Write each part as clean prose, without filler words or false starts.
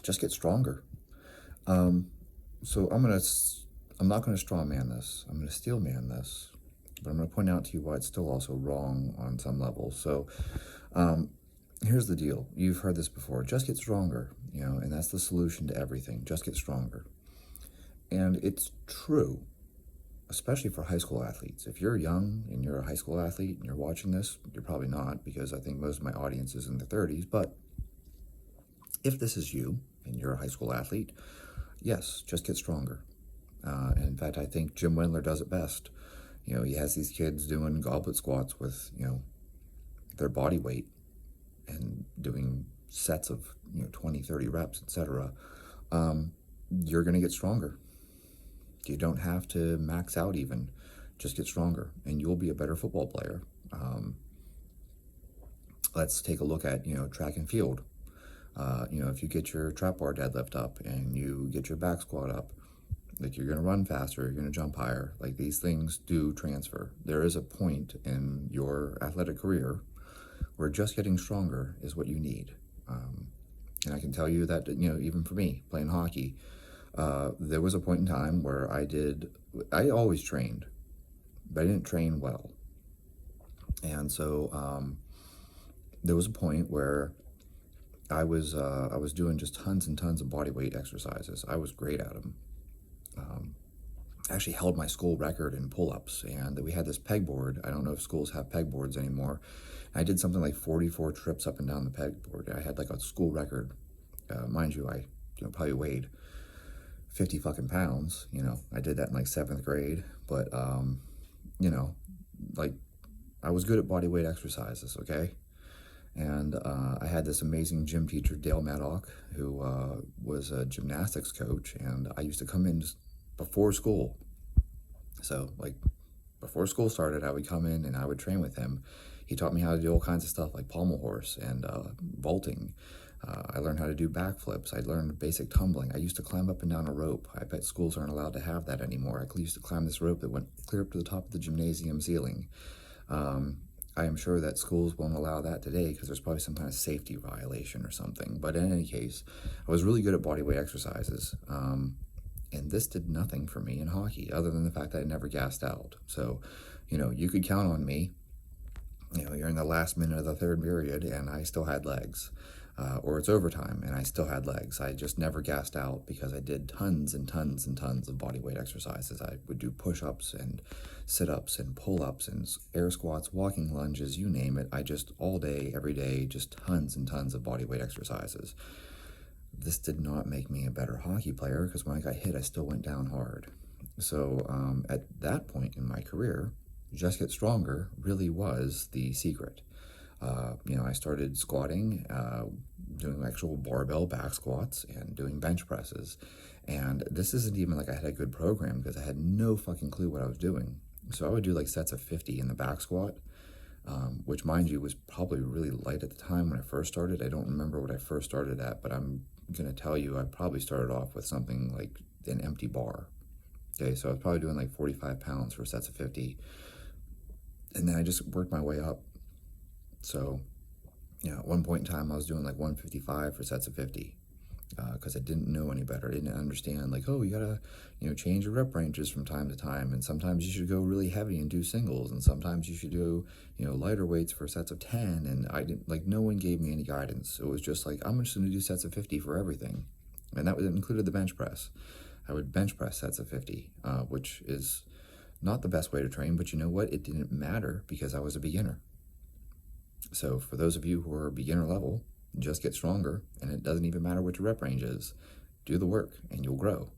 just get stronger. So I'm not gonna straw man this. I'm gonna steel man this, but I'm gonna point out to you why it's still also wrong on some level. So, here's the deal. You've heard this before. Just get stronger, and that's the solution to everything. Just get stronger. And it's true, especially for high school athletes. If you're young and you're a high school athlete and you're watching this, you're probably not, because I think most of my audience is in their 30s. But if this is you and you're a high school athlete, yes, just get stronger. And in fact, I think Jim Wendler does it best. He has these kids doing goblet squats with, their body weight and doing sets of, 20, 30 reps, etc. You're going to get stronger. You don't have to max out even. Just get stronger, and you'll be a better football player. Let's take a look at, track and field. If you get your trap bar deadlift up and you get your back squat up, like you're going to run faster, you're going to jump higher. Like these things do transfer. There is a point in your athletic career where just getting stronger is what you need. And I can tell you that, even for me, playing hockey, there was a point in time where I always trained, but I didn't train well. And so there was a point where I was doing just tons and tons of body weight exercises. I was great at them. I actually held my school record in pull-ups, and we had this pegboard. I don't know if schools have pegboards anymore. I did something like 44 trips up and down the pegboard. I had like a school record. Mind you, I probably weighed 50 fucking pounds. I did that in like 7th grade, but like I was good at body weight exercises, okay? And I had this amazing gym teacher, Dale Maddock, who was a gymnastics coach, and I used to come in just before school. So, like, before school started, I would come in and I would train with him. He taught me how to do all kinds of stuff like pommel horse and vaulting. I learned how to do backflips. I learned basic tumbling. I used to climb up and down a rope. I bet schools aren't allowed to have that anymore. I used to climb this rope that went clear up to the top of the gymnasium ceiling. I am sure that schools won't allow that today because there's probably some kind of safety violation or something. But in any case, I was really good at bodyweight exercises. And this did nothing for me in hockey other than the fact that I never gassed out. So, you could count on me. You're in the last minute of the third period and I still had legs. Or it's overtime and I still had legs. I just never gassed out because I did tons and tons and tons of bodyweight exercises. I would do push-ups and sit-ups and pull-ups and air squats, walking lunges, you name it. I just all day, every day, just tons and tons of bodyweight exercises. This did not make me a better hockey player because when I got hit, I still went down hard. So at that point in my career, just get stronger really was the secret. I started squatting, doing actual barbell back squats and doing bench presses. And this isn't even like I had a good program because I had no fucking clue what I was doing. So I would do like sets of 50 in the back squat, which mind you was probably really light at the time when I first started. I don't remember what I first started at, but I'm going to tell you I probably started off with something like an empty bar. Okay, so I was probably doing like 45 pounds for sets of 50. And then I just worked my way up. So, at one point in time, I was doing like 155 for sets of 50 because I didn't know any better. I didn't understand, like, oh, you gotta, change your rep ranges from time to time. And sometimes you should go really heavy and do singles. And sometimes you should do, lighter weights for sets of 10. And I didn't, like, no one gave me any guidance. It was just like, I'm just gonna do sets of 50 for everything. And that included the bench press. I would bench press sets of 50, which is not the best way to train. But you know what? It didn't matter because I was a beginner. So for those of you who are beginner level, just get stronger, and it doesn't even matter what your rep range is. Do the work, and you'll grow.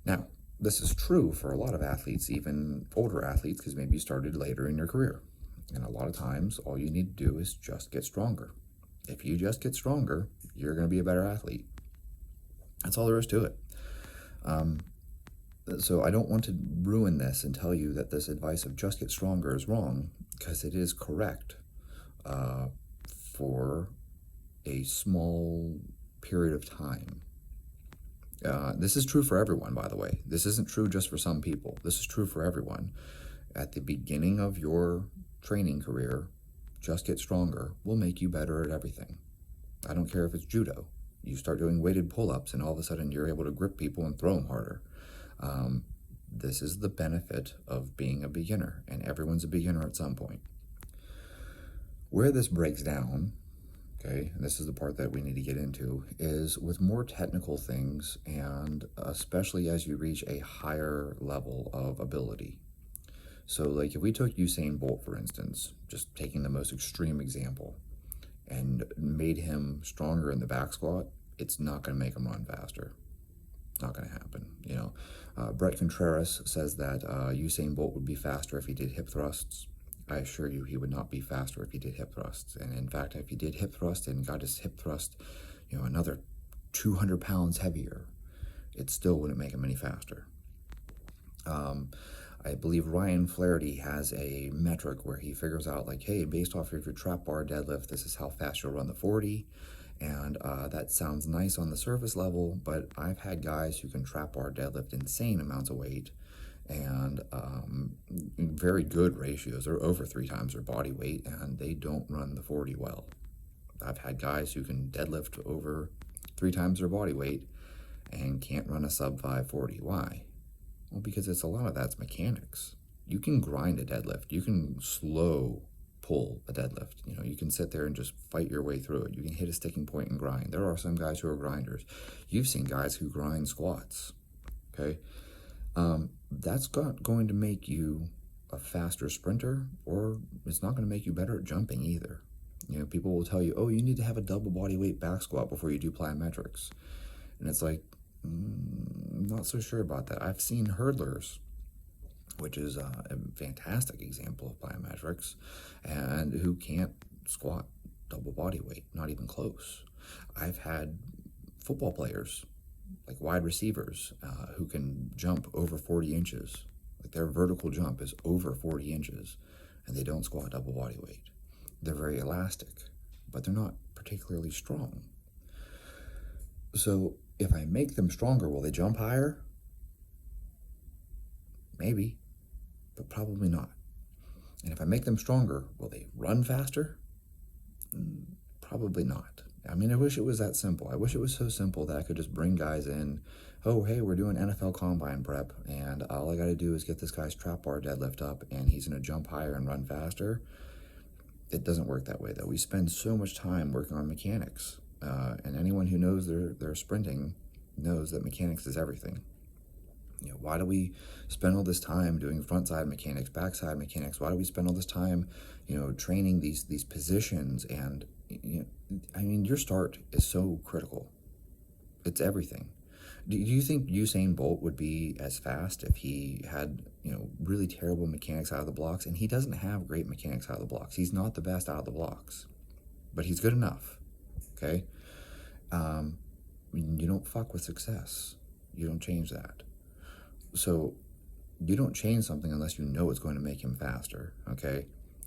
Now, this is true for a lot of athletes, even older athletes, because maybe you started later in your career. And a lot of times, all you need to do is just get stronger. If you just get stronger, you're going to be a better athlete. That's all there is to it. So I don't want to ruin this and tell you that this advice of just get stronger is wrong, because it is correct. For a small period of time. This is true for everyone, by the way. This isn't true just for some people. This is true for everyone. At the beginning of your training career, just get stronger will make you better at everything. I don't care if it's judo. You start doing weighted pull-ups, and all of a sudden you're able to grip people and throw them harder. This is the benefit of being a beginner, and everyone's a beginner at some point. Where this breaks down, okay, and this is the part that we need to get into, is with more technical things, and especially as you reach a higher level of ability. So like if we took Usain Bolt, for instance, just taking the most extreme example, and made him stronger in the back squat, it's not going to make him run faster. Not going to happen. Brett Contreras says that Usain Bolt would be faster if he did hip thrusts. I assure you he would not be faster if he did hip thrusts. And in fact, if he did hip thrust and got his hip thrust, another 200 pounds heavier, it still wouldn't make him any faster. I believe Ryan Flaherty has a metric where he figures out like, hey, based off of your trap bar deadlift, this is how fast you'll run the 40. And that sounds nice on the surface level, but I've had guys who can trap bar deadlift insane amounts of weight and very good ratios. They're over 3 times their body weight, and they don't run the 40 well. I've had guys who can deadlift over 3 times their body weight and can't run a sub 540. Why? Well, because a lot of that's mechanics. You can grind a deadlift. You can slow pull a deadlift. You can sit there and just fight your way through it. You can hit a sticking point and grind. There are some guys who are grinders. You've seen guys who grind squats, okay? That's not going to make you a faster sprinter, or it's not going to make you better at jumping either. People will tell you, oh, you need to have a double body weight back squat before you do plyometrics. And it's like, I'm not so sure about that. I've seen hurdlers, which is a fantastic example of plyometrics, and who can't squat double body weight, not even close. I've had football players, like wide receivers, who can jump over 40 inches. Like their vertical jump is over 40 inches, and they don't squat double body weight. They're very elastic, but they're not particularly strong. So if I make them stronger, will they jump higher? Maybe, but probably not. And if I make them stronger, will they run faster? Probably not. I mean, I wish it was that simple. I wish it was so simple that I could just bring guys in. Oh, hey, we're doing NFL Combine prep, and all I got to do is get this guy's trap bar deadlift up, and he's going to jump higher and run faster. It doesn't work that way, though. We spend so much time working on mechanics, and anyone who knows they're sprinting knows that mechanics is everything. Why do we spend all this time doing front side mechanics, back side mechanics? Why do we spend all this time, training these positions? And your start is so critical. It's everything. Do you think Usain Bolt would be as fast if he had, really terrible mechanics out of the blocks? And he doesn't have great mechanics out of the blocks. He's not the best out of the blocks, but he's good enough. Okay. You don't fuck with success. You don't change that. So you don't change something unless you know it's going to make him faster, okay?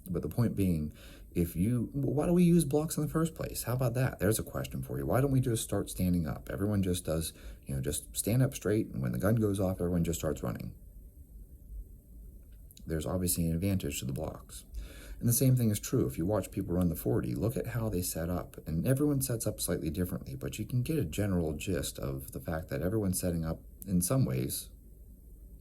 But the point being, why do we use blocks in the first place? How about that? There's a question for you. Why don't we just start standing up? Everyone just does, just stand up straight, and when the gun goes off, everyone just starts running. There's obviously an advantage to the blocks. And the same thing is true if you watch people run the 40. Look at how they set up, and everyone sets up slightly differently, but you can get a general gist of the fact that everyone's setting up in some ways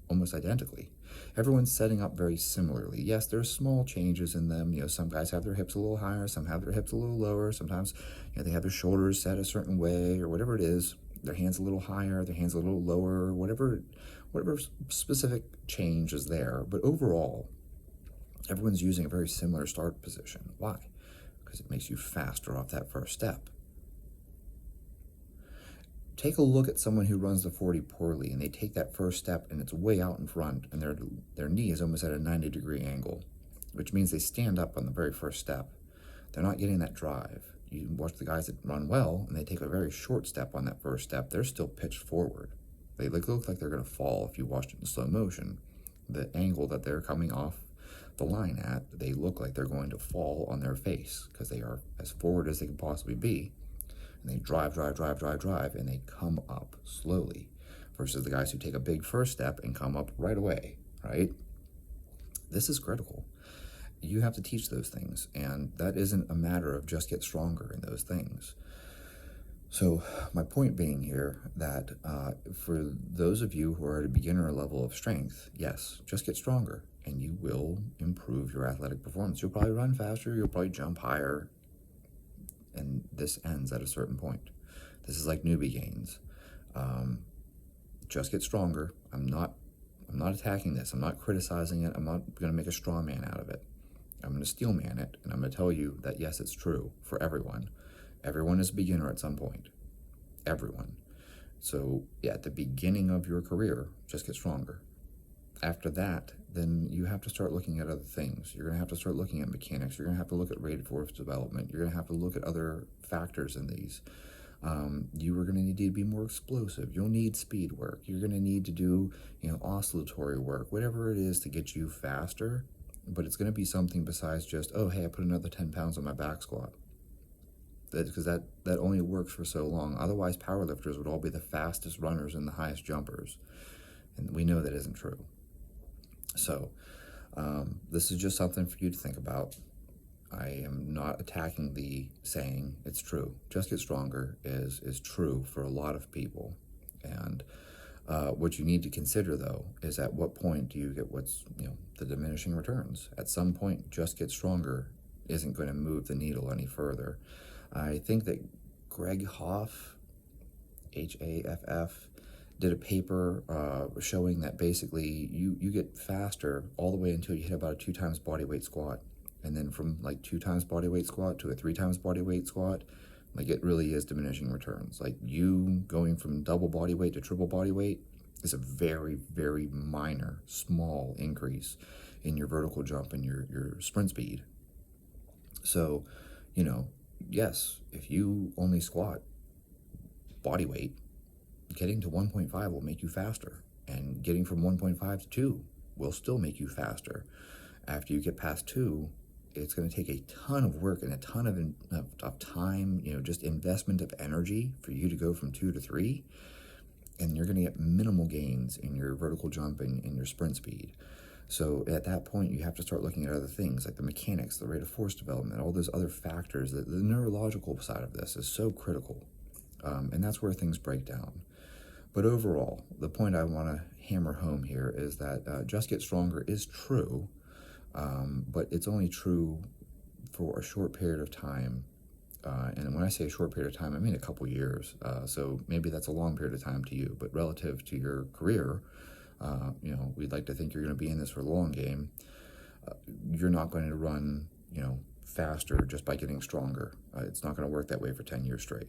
almost identically. Everyone's setting up very similarly. Yes, there's small changes in them. Some guys have their hips a little higher, some have their hips a little lower. Sometimes, they have their shoulders set a certain way, or whatever it is. Their hands a little higher, their hands a little lower, whatever specific change is there. But overall, everyone's using a very similar start position. Why? Because it makes you faster off that first step. Take a look at someone who runs the 40 poorly, and they take that first step and it's way out in front, and their knee is almost at a 90-degree angle, which means they stand up on the very first step. They're not getting that drive. You watch the guys that run well, and they take a very short step on that first step. They're still pitched forward. They look like they're going to fall if you watched it in slow motion. The angle that they're coming off the line at, they look like they're going to fall on their face because they are as forward as they can possibly be. And they drive, and they come up slowly, versus the guys who take a big first step and come up right away, right? This is critical. You have to teach those things, and that isn't a matter of just get stronger in those things. So my point being here that for those of you who are at a beginner level of strength, yes, just get stronger and you will improve your athletic performance. You'll probably run faster, you'll probably jump higher, and this ends at a certain point. This is like newbie gains. Just get stronger. I'm not attacking this. I'm not criticizing it. I'm not going to make a straw man out of it. I'm going to steel man it, and I'm going to tell you that yes, it's true for everyone. Everyone is a beginner at some point. Everyone. So yeah, at the beginning of your career, just get stronger. After that, then you have to start looking at other things. You're going to have to start looking at mechanics. You're going to have to look at rate of force development. You're going to have to look at other factors in these. You are going to need to be more explosive. You'll need speed work. You're going to need to do, oscillatory work, whatever it is to get you faster. But it's going to be something besides just, oh, hey, I put another 10 pounds on my back squat. Because that only works for so long. Otherwise, powerlifters would all be the fastest runners and the highest jumpers. And we know that isn't true. So this is just something for you to think about. I am not attacking the saying it's true. Just get stronger is true for a lot of people. And what you need to consider, though, is at what point do you get the diminishing returns? At some point, just get stronger isn't going to move the needle any further. I think that Greg Hoff, Haff, did a paper showing that basically you get faster all the way until you hit about a 2 times body weight squat. And then from like 2 times body weight squat to a 3 times body weight squat, like it really is diminishing returns. Like you going from double body weight to triple body weight is a very, very minor, small increase in your vertical jump and your sprint speed. So, yes, if you only squat body weight, getting to 1.5 will make you faster. And getting from 1.5 to 2 will still make you faster. After you get past 2, it's going to take a ton of work and a ton of time, just investment of energy for you to go from 2 to 3. And you're going to get minimal gains in your vertical jump and in your sprint speed. So at that point, you have to start looking at other things like the mechanics, the rate of force development, all those other factors. The neurological side of this is so critical. And that's where things break down. But overall, the point I want to hammer home here is that just get stronger is true, but it's only true for a short period of time. And when I say a short period of time, I mean a couple years. So maybe that's a long period of time to you, but relative to your career, we'd like to think you're going to be in this for the long game. You're not going to run, faster just by getting stronger. It's not going to work that way for 10 years straight.